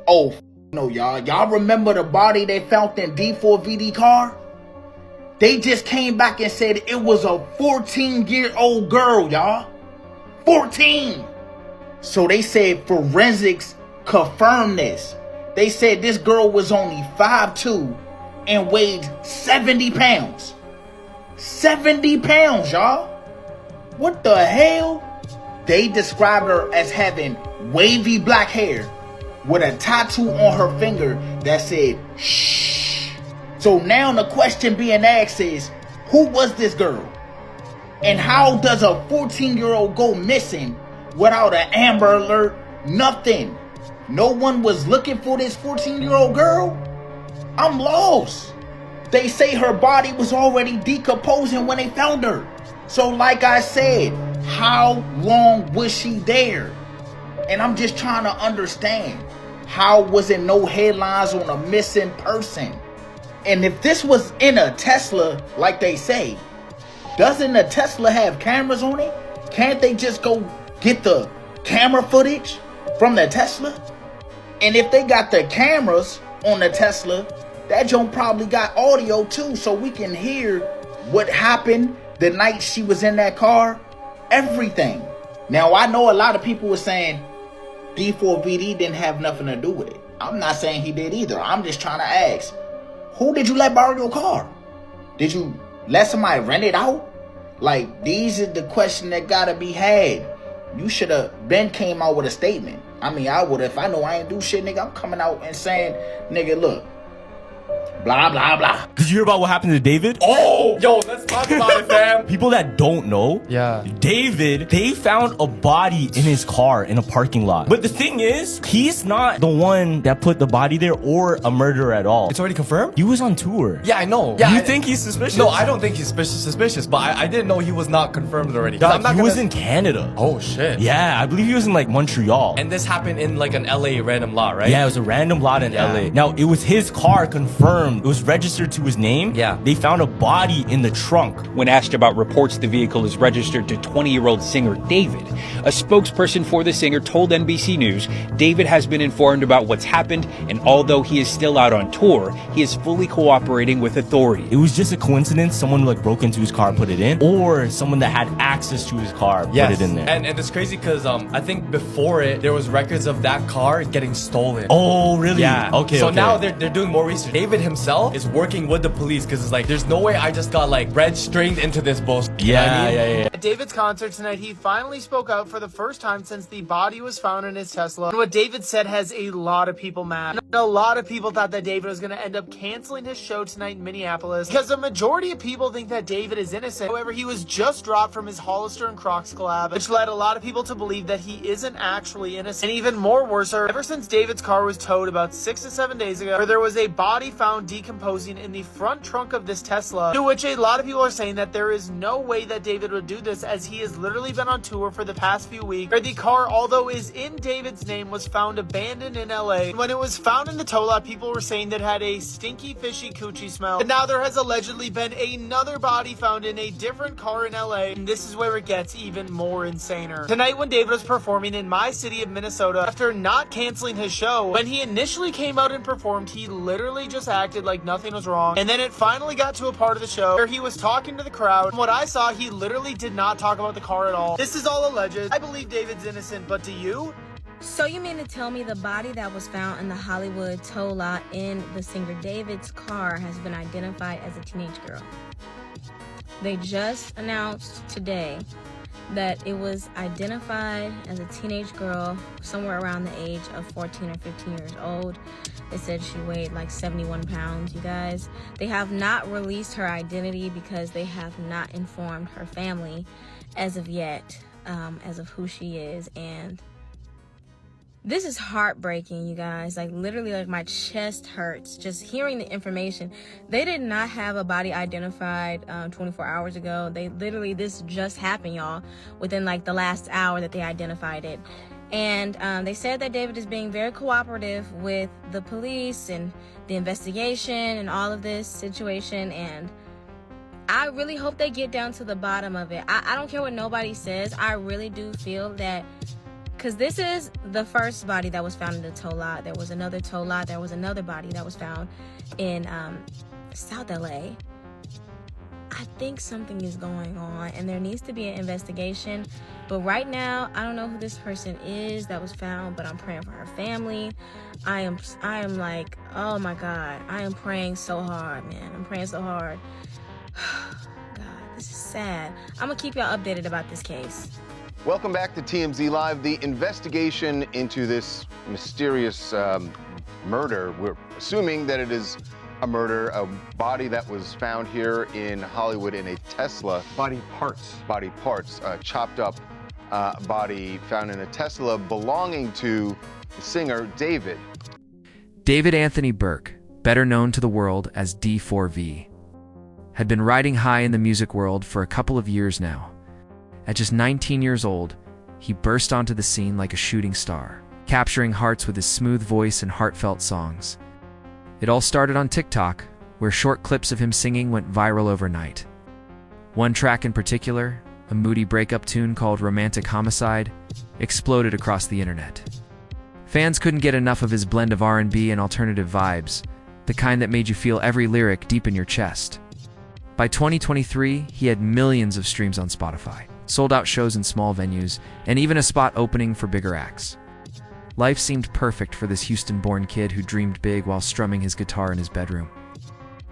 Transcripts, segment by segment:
Oh, no, y'all. Y'all remember the body they found in D4D car? They just came back and said it was a 14-year-old girl, y'all. 14. So they said forensics confirmed this. They said this girl was only 5'2" and weighed 70 pounds. 70 pounds, y'all. What the hell? They described her as having wavy black hair with a tattoo on her finger that said, shh. So now the question being asked is, who was this girl? And how does a 14-year-old go missing without an Amber Alert? Nothing. No one was looking for this 14-year-old girl? I'm lost. They say her body was already decomposing when they found her. So like I said, how long was she there? And I'm just trying to understand, how was it no headlines on a missing person? And if this was in a Tesla, like they say, doesn't a Tesla have cameras on it? Can't they just go get the camera footage from the Tesla? And if they got the cameras on the Tesla, that joint probably got audio too, so we can hear what happened the night she was in that car. Everything. Now, I know a lot of people were saying D4D didn't have nothing to do with it. I'm not saying he did either. I'm just trying to ask, who did you let borrow your car? Did you let somebody rent it out? Like, these are the questions that gotta be had. You should have been came out with a statement. I mean, I would. If I know I ain't do shit, nigga, I'm coming out and saying, nigga, look, blah, blah, blah. Did you hear about what happened to David? Oh, yo, let's talk about it, fam. People that don't know, Yeah. David, they found a body in his car in a parking lot. But the thing is, he's not the one that put the body there or a murderer at all. It's already confirmed? He was on tour. Yeah, I know. Yeah, You think he's suspicious? No, I don't think he's suspicious, but I didn't know he was not confirmed already. 'Cause Dog, he was in Canada. Oh, shit. Yeah, I believe he was in like Montreal. And this happened in like an LA random lot, right? Yeah, it was a random lot in Yeah. LA. Now, it was his car confirmed. It was registered to his name. Yeah. They found a body in the trunk. When asked about reports the vehicle is registered to 20-year-old singer David, a spokesperson for the singer told NBC News David has been informed about what's happened, and although he is still out on tour, he is fully cooperating with authorities. It was just a coincidence. Someone like broke into his car and put it in, or someone that had access to his car put it in there. And it's crazy because I think before it there was records of that car getting stolen. Oh, really? Yeah. Okay. So okay. now they're doing more research. David himself is working with the police because it's like there's no way I just got like red stringed into this bullshit. You know what I mean? Yeah. At David's concert tonight, he finally spoke out for the first time since the body was found in his Tesla. And what David said has a lot of people mad. And a lot of people thought that David was going to end up canceling his show tonight in Minneapolis because the majority of people think that David is innocent. However, he was just dropped from his Hollister and Crocs collab, which led a lot of people to believe that he isn't actually innocent. And even more worse, ever since David's car was towed about 6 to 7 days ago, where there was a body found decomposing in the front trunk of this Tesla, to which a lot of people are saying that there is no way that David would do this, as he has literally been on tour for the past few weeks, where the car, although is in David's name, was found abandoned in LA. And when it was found in the tow lot, people were saying that it had a stinky, fishy coochie smell. And now there has allegedly been another body found in a different car in LA, and this is where it gets even more insaner. Tonight, when David was performing in my city of Minnesota, after not canceling his show, when he initially came out and performed, he literally just acted like nothing was wrong. And then it finally got to a part of the show where he was talking to the crowd. From what I saw, he literally did not talk about the car at all. This is all alleged. I believe David's innocent, but do you? So you mean to tell me the body that was found in the Hollywood tow lot in the singer David's car has been identified as a teenage girl? They just announced today that it was identified as a teenage girl somewhere around the age of 14 or 15 years old. They said she weighed like 71 pounds, you guys. They have not released her identity because they have not informed her family as of yet, as of who she is. And this is heartbreaking, you guys. Like, literally, like, my chest hurts just hearing the information. They did not have a body identified 24 hours ago. They literally, this just happened, y'all, within like the last hour that they identified it. And they said that David is being very cooperative with the police and the investigation and all of this situation. And I really hope they get down to the bottom of it. I don't care what nobody says. I really do feel that because this is the first body that was found in the tow lot. There was another tow lot. There was another body that was found in South LA. I think something is going on and there needs to be an investigation. But right now, I don't know who this person is that was found, but I'm praying for her family. I am like, oh my God, I am praying so hard, man. I'm praying so hard. God, this is sad. I'm gonna keep y'all updated about this case. Welcome back to TMZ Live. The investigation into this mysterious murder, we're assuming that it is a murder, a body that was found here in Hollywood in a Tesla. Body parts. Body parts, chopped up body found in a Tesla belonging to the singer David. David Anthony Burke, better known to the world as D4V, had been riding high in the music world for a couple of years now. At just 19 years old, he burst onto the scene like a shooting star, capturing hearts with his smooth voice and heartfelt songs. It all started on TikTok, where short clips of him singing went viral overnight. One track in particular, a moody breakup tune called Romantic Homicide, exploded across the internet. Fans couldn't get enough of his blend of R&B and alternative vibes, the kind that made you feel every lyric deep in your chest. By 2023, he had millions of streams on Spotify, sold-out shows in small venues, and even a spot opening for bigger acts. Life seemed perfect for this Houston-born kid who dreamed big while strumming his guitar in his bedroom.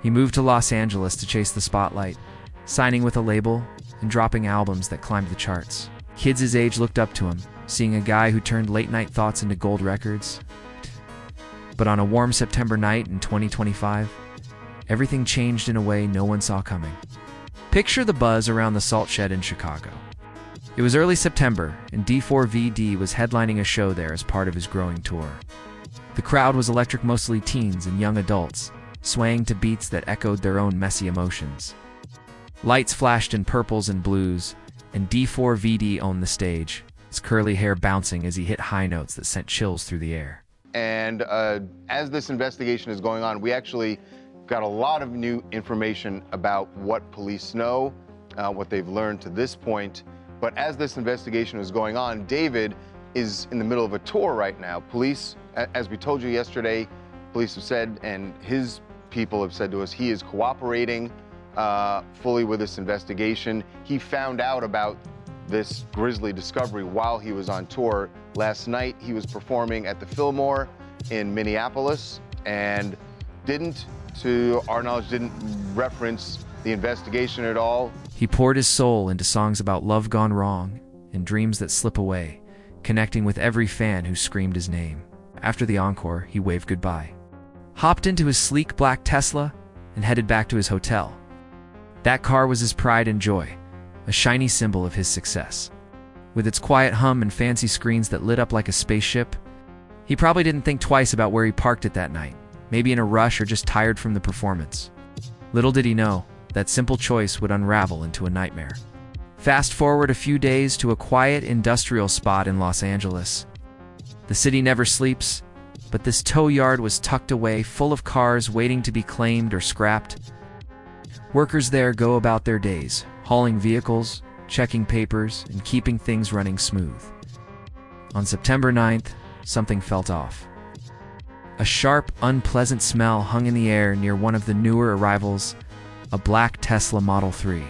He moved to Los Angeles to chase the spotlight, signing with a label and dropping albums that climbed the charts. Kids his age looked up to him, seeing a guy who turned late-night thoughts into gold records. But on a warm September night in 2025, everything changed in a way no one saw coming. Picture the buzz around the Salt Shed in Chicago. It was early September, and D4VD was headlining a show there as part of his growing tour. The crowd was electric, mostly teens and young adults, swaying to beats that echoed their own messy emotions. Lights flashed in purples and blues, and D4VD owned the stage, his curly hair bouncing as he hit high notes that sent chills through the air. And as this investigation is going on, we actually got a lot of new information about what police know, what they've learned to this point. But as this investigation is going on, David is in the middle of a tour right now. Police, as we told you yesterday, police have said, and his people have said to us, he is cooperating fully with this investigation. He found out about this grisly discovery while he was on tour. Last night, he was performing at the Fillmore in Minneapolis and to our knowledge, didn't reference the investigation at all. He poured his soul into songs about love gone wrong and dreams that slip away, connecting with every fan who screamed his name. After the encore, he waved goodbye, hopped into his sleek black Tesla, and headed back to his hotel. That car was his pride and joy, a shiny symbol of his success. With its quiet hum and fancy screens that lit up like a spaceship, he probably didn't think twice about where he parked it that night, maybe in a rush or just tired from the performance. Little did he know, that simple choice would unravel into a nightmare. Fast forward a few days to a quiet industrial spot in Los Angeles. The city never sleeps, but this tow yard was tucked away, full of cars waiting to be claimed or scrapped. Workers there go about their days, hauling vehicles, checking papers, and keeping things running smooth. On September 9th, something felt off. A sharp, unpleasant smell hung in the air near one of the newer arrivals, a black Tesla Model 3.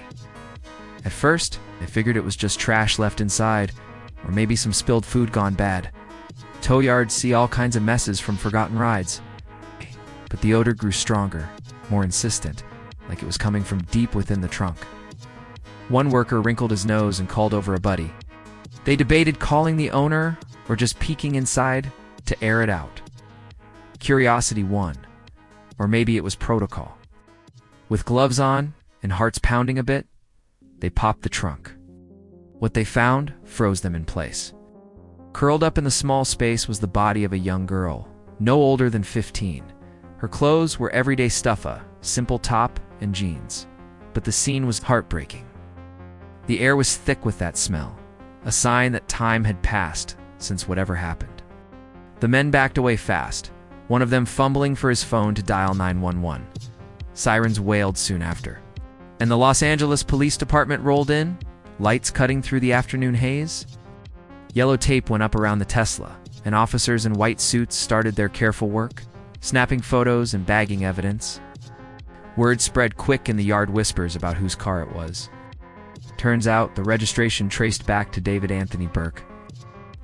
At first, they figured it was just trash left inside, or maybe some spilled food gone bad. Tow yards see all kinds of messes from forgotten rides. But the odor grew stronger, more insistent, like it was coming from deep within the trunk. One worker wrinkled his nose and called over a buddy. They debated calling the owner or just peeking inside to air it out. Curiosity won, or maybe it was protocol. With gloves on and hearts pounding a bit, they popped the trunk. What they found froze them in place. Curled up in the small space was the body of a young girl, no older than 15. Her clothes were everyday stuff, a simple top and jeans. But the scene was heartbreaking. The air was thick with that smell, a sign that time had passed since whatever happened. The men backed away fast, one of them fumbling for his phone to dial 911. Sirens wailed soon after. And the Los Angeles Police Department rolled in, lights cutting through the afternoon haze. Yellow tape went up around the Tesla, and officers in white suits started their careful work, snapping photos and bagging evidence. Word spread quick in the yard whispers about whose car it was. Turns out the registration traced back to David Anthony Burke,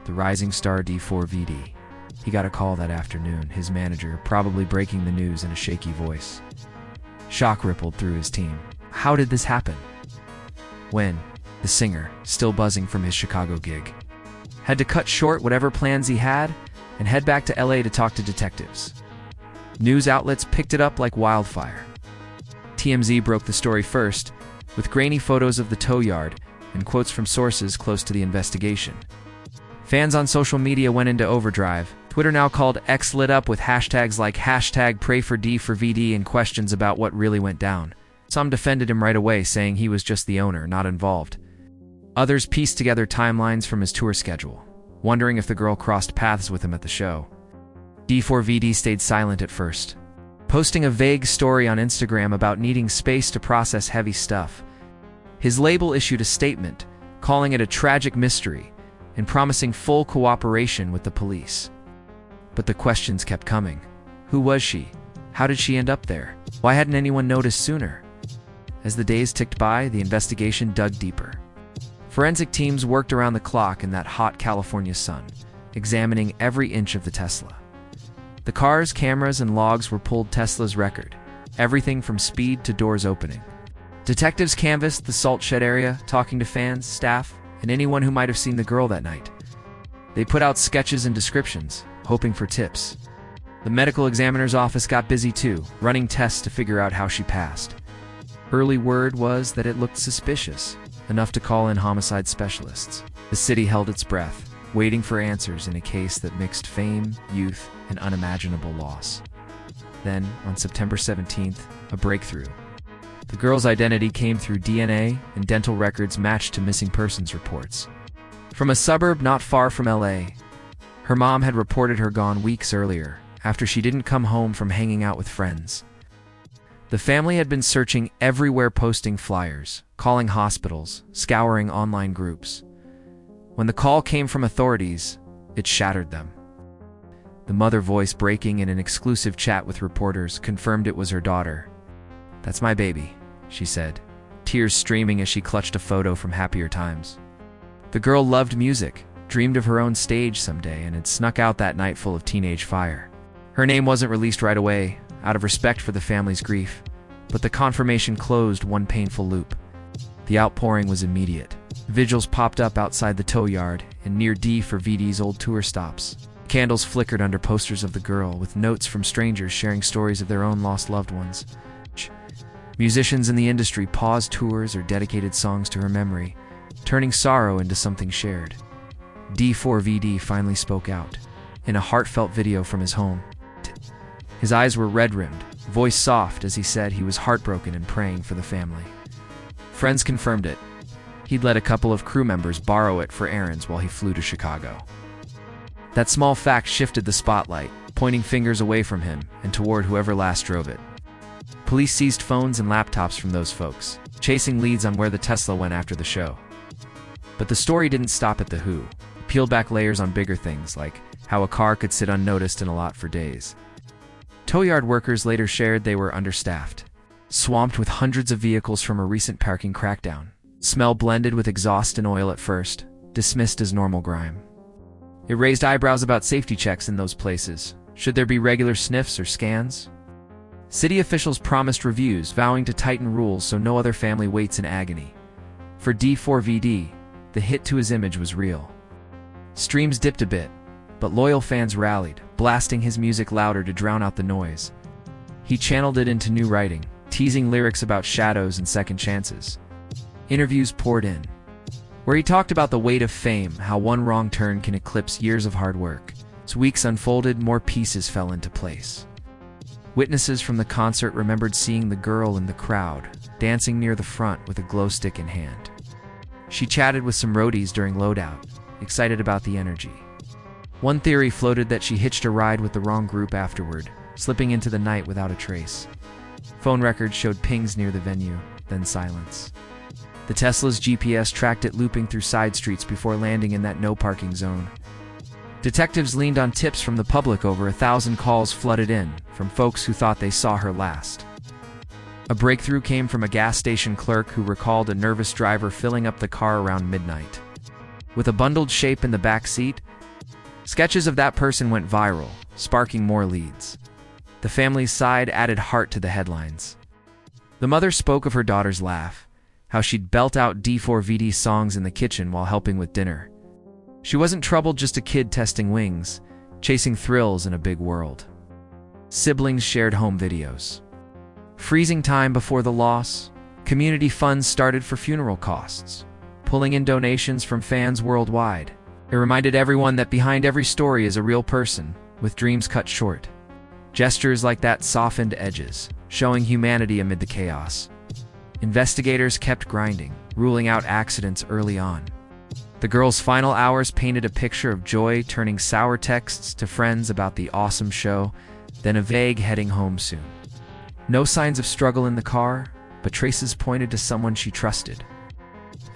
the rising star D4VD. He got a call that afternoon, his manager probably breaking the news in a shaky voice. Shock rippled through his team. How did this happen? When the singer, still buzzing from his Chicago gig, had to cut short whatever plans he had and head back to LA to talk to detectives. News outlets picked it up like wildfire. TMZ broke the story first, with grainy photos of the tow yard and quotes from sources close to the investigation. Fans on social media went into overdrive. Twitter now called X lit up with hashtags like #PrayForD4VD and questions about what really went down. Some defended him right away, saying he was just the owner, not involved. Others pieced together timelines from his tour schedule, wondering if the girl crossed paths with him at the show. D4VD stayed silent at first, posting a vague story on Instagram about needing space to process heavy stuff. His label issued a statement, calling it a tragic mystery and promising full cooperation with the police. But the questions kept coming. Who was she? How did she end up there? Why hadn't anyone noticed sooner? As the days ticked by, the investigation dug deeper. Forensic teams worked around the clock in that hot California sun, examining every inch of the Tesla. The car's cameras and logs were pulled Tesla's record, everything from speed to doors opening. Detectives canvassed the salt shed area, talking to fans, staff, and anyone who might have seen the girl that night. They put out sketches and descriptions, hoping for tips. The medical examiner's office got busy too, running tests to figure out how she passed. Early word was that it looked suspicious, enough to call in homicide specialists. The city held its breath, waiting for answers in a case that mixed fame, youth, and unimaginable loss. Then, on September 17th, a breakthrough. The girl's identity came through DNA, and dental records matched to missing persons reports. From a suburb not far from LA, her mom had reported her gone weeks earlier, after she didn't come home from hanging out with friends. The family had been searching everywhere, posting flyers, calling hospitals, scouring online groups. When the call came from authorities, it shattered them. The mother voice, breaking in an exclusive chat with reporters, confirmed it was her daughter. "That's my baby," she said, tears streaming as she clutched a photo from happier times. The girl loved music, dreamed of her own stage someday, and had snuck out that night full of teenage fire. Her name wasn't released right away, out of respect for the family's grief, but the confirmation closed one painful loop. The outpouring was immediate. Vigils popped up outside the tow yard and near D4VD's old tour stops. Candles flickered under posters of the girl, with notes from strangers sharing stories of their own lost loved ones. Musicians in the industry paused tours or dedicated songs to her memory, turning sorrow into something shared. D4VD finally spoke out, in a heartfelt video from his home. His eyes were red-rimmed, voice soft as he said he was heartbroken and praying for the family. Friends confirmed it. He'd let a couple of crew members borrow it for errands while he flew to Chicago. That small fact shifted the spotlight, pointing fingers away from him and toward whoever last drove it. Police seized phones and laptops from those folks, chasing leads on where the Tesla went after the show. But the story didn't stop at the who. It peeled back layers on bigger things, like how a car could sit unnoticed in a lot for days. Tow yard workers later shared they were understaffed, swamped with hundreds of vehicles from a recent parking crackdown. Smell blended with exhaust and oil at first, dismissed as normal grime. It raised eyebrows about safety checks in those places. Should there be regular sniffs or scans? City officials promised reviews, vowing to tighten rules so no other family waits in agony. For D4VD, the hit to his image was real. Streams dipped a bit, but loyal fans rallied, blasting his music louder to drown out the noise. He channeled it into new writing, teasing lyrics about shadows and second chances. Interviews poured in, where he talked about the weight of fame, how one wrong turn can eclipse years of hard work. As weeks unfolded, more pieces fell into place. Witnesses from the concert remembered seeing the girl in the crowd, dancing near the front with a glow stick in hand. She chatted with some roadies during loadout, excited about the energy. One theory floated that she hitched a ride with the wrong group afterward, slipping into the night without a trace. Phone records showed pings near the venue, then silence. The Tesla's GPS tracked it looping through side streets before landing in that no parking zone. Detectives leaned on tips from the public. Over 1,000 calls flooded in from folks who thought they saw her last. A breakthrough came from a gas station clerk who recalled a nervous driver filling up the car around midnight. With a bundled shape in the back seat, sketches of that person went viral, sparking more leads. The family's side added heart to the headlines. The mother spoke of her daughter's laugh, how she'd belt out D4VD songs in the kitchen while helping with dinner. She wasn't troubled, just a kid testing wings, chasing thrills in a big world. Siblings shared home videos. Freezing time before the loss, community funds started for funeral costs, pulling in donations from fans worldwide. It reminded everyone that behind every story is a real person, with dreams cut short. Gestures like that softened edges, showing humanity amid the chaos. Investigators kept grinding, ruling out accidents early on. The girl's final hours painted a picture of joy, turning sour texts to friends about the awesome show, then a vague heading home soon. No signs of struggle in the car, but traces pointed to someone she trusted.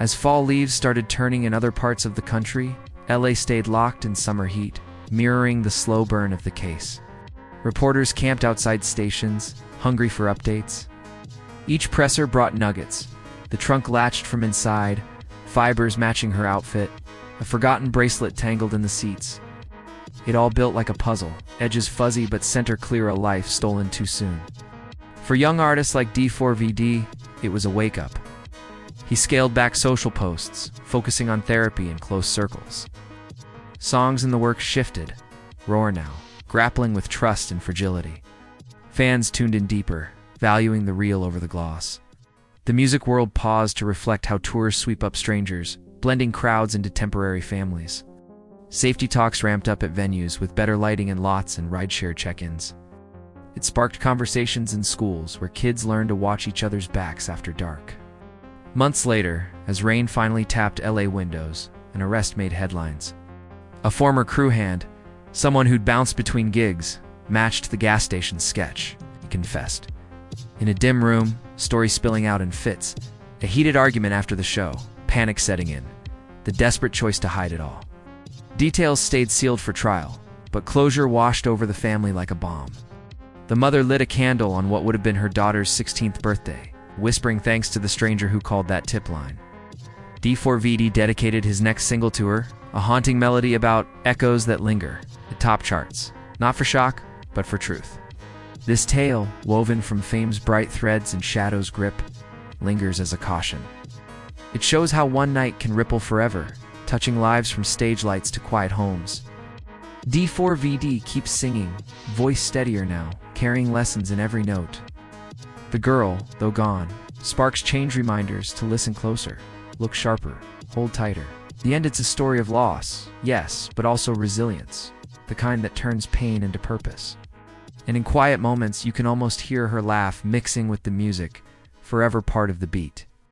As fall leaves started turning in other parts of the country, LA stayed locked in summer heat, mirroring the slow burn of the case. Reporters camped outside stations, hungry for updates. Each presser brought nuggets, the trunk latched from inside, fibers matching her outfit, a forgotten bracelet tangled in the seats. It all built like a puzzle, edges fuzzy but center clear, a life stolen too soon. For young artists like D4VD, it was a wake-up. He scaled back social posts, focusing on therapy in close circles. Songs in the works shifted, Roar now, grappling with trust and fragility. Fans tuned in deeper, valuing the real over the gloss. The music world paused to reflect how tours sweep up strangers, blending crowds into temporary families. Safety talks ramped up at venues with better lighting in lots and rideshare check-ins. It sparked conversations in schools where kids learned to watch each other's backs after dark. Months later, as rain finally tapped LA windows, an arrest made headlines. A former crew hand, someone who'd bounced between gigs, matched the gas station sketch, he confessed. In a dim room, stories spilling out in fits, a heated argument after the show, panic setting in, the desperate choice to hide it all. Details stayed sealed for trial, but closure washed over the family like a bomb. The mother lit a candle on what would have been her daughter's 16th birthday, whispering thanks to the stranger who called that tip line. D4VD dedicated his next single to her, a haunting melody about echoes that linger, the top charts, not for shock, but for truth. This tale, woven from fame's bright threads and shadow's grip, lingers as a caution. It shows how one night can ripple forever, touching lives from stage lights to quiet homes. D4VD keeps singing, voice steadier now, carrying lessons in every note. The girl, though gone, sparks change reminders to listen closer, look sharper, hold tighter. The end, it's a story of loss, yes, but also resilience, the kind that turns pain into purpose. And in quiet moments, you can almost hear her laugh mixing with the music, forever part of the beat.